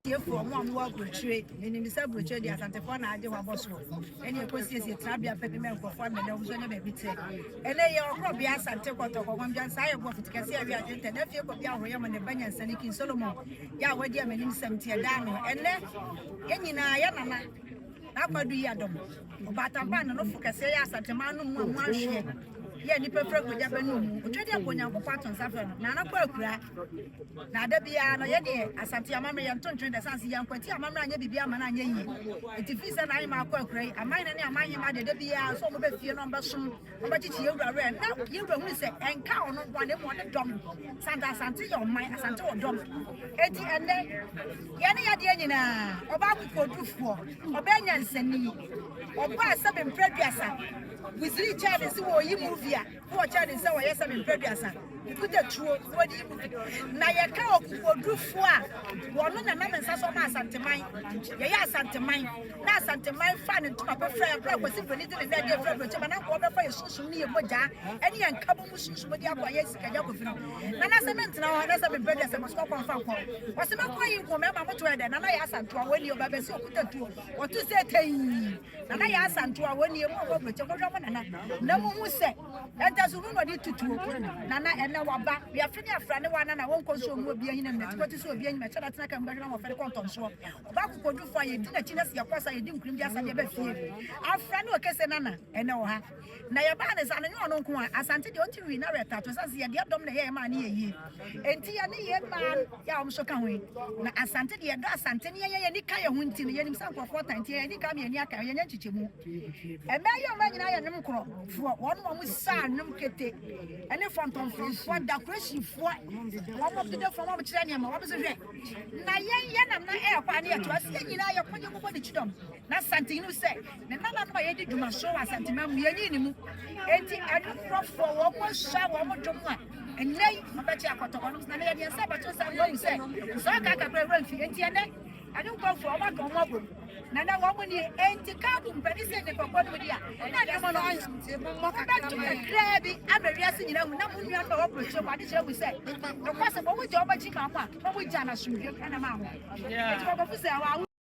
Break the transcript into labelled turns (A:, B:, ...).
A: for one work with trade, and in the subway trade, as Antefona, I do a boss. And your question is Trabia Peppermint for 5 minutes, never be taken. And then your Robbie as Antequata or one just I work with Cassia, and if you could be away on the Banyan Sanikin Solomon, Yahweh, dear, and 70 Dano, and then Yana. Now, do you adam? But I'm banning no focus, say, as at a man, one share. Yeah, ni prefer go jabenu. Otwedi akonya ko pattern safa no. Na na kwa akura. Na da bia no ye de asante amamre ye ntonton de sanse ye nkwati amamre anya bibia ma na anya yi. Enti fi se na ayi ma kwa akura. Aman na ne aman ma de da bia so mo be fie no mba som. Mo ba chichi ewura re. Na ewura hu se enka ono kwa ne mo de dom. Santa asante ye oman asante o dom. Enti enne ye ne ya de nyina. Oba akoko dufuo. Oba nya nsani. Oba asebe mpreduasa. Wiziri child si wo yi movie a wo child say wo yesa me producer ikuta tuo wo di movie na ye ka okudufo a wono na na nsa so ma asanteman ye ya asanteman na asanteman fa ne tuma pe fra bra kwasi boni de na de fra bro chema na ko be fa ye sunsun ni ye moja eni ye nka bo sunsun di akwa ye sika ja ko fino na na cement na ho na say me producer mo so kon fa ko wasi me ko yi ko me ma moto de na na ya asantoa woni oba be si okuta tuo wo tu se teyin na ya asantoa woni e mo wo bro chema na mu hu se enta so mu no di tutuo na ene waba we afre ni afra ne wana na won konso mu obi ahina na tikoti so obi ahina cha tena kan gbadwa mo fere kontom so oba kokodu fa ye di na chi na se yakwasa ye di nkrim di asa de ba fie afra ne okese na ene wo ha na ye ba ne sa ne ono nko asante de onti wi na reta to sa se ye de dom na ye ma ne ye enti ya ne ye ma ya om so ka ho na asante de do asante ne ye ni ka ye ho nti ne ye nim san kwofo tanti ye ni ka me ni aka ye nya chichemu eme ye ma nyina ye nim kro fo won mo sa nim kete ene fonton fo decoration fo won mo de fo mo kire ne ma wo be so hwe na ye nam na e kwa ne ye to ase nyina ye konye ko de chidom na santi nu se ne na no ye di dwuma so wa santi ma mu ye ni mu enti anu fo wo mo sha wo mo dwom a enai mo ba chi akoto kono na ye de se ba to sa wo se so ka ka pre ran fi enti ene anu ko fo ba ko mo bo na wo mo ni enti ka bu mpani se ne kokko no dia na de mo no anti mo ka ba to krabi abewia se nyina hu na mo nua no wo proche ba de chere mu se no kwase mo mo je oba chi ma mo mo ja na sumdwe na ma ho enti ko fu se wa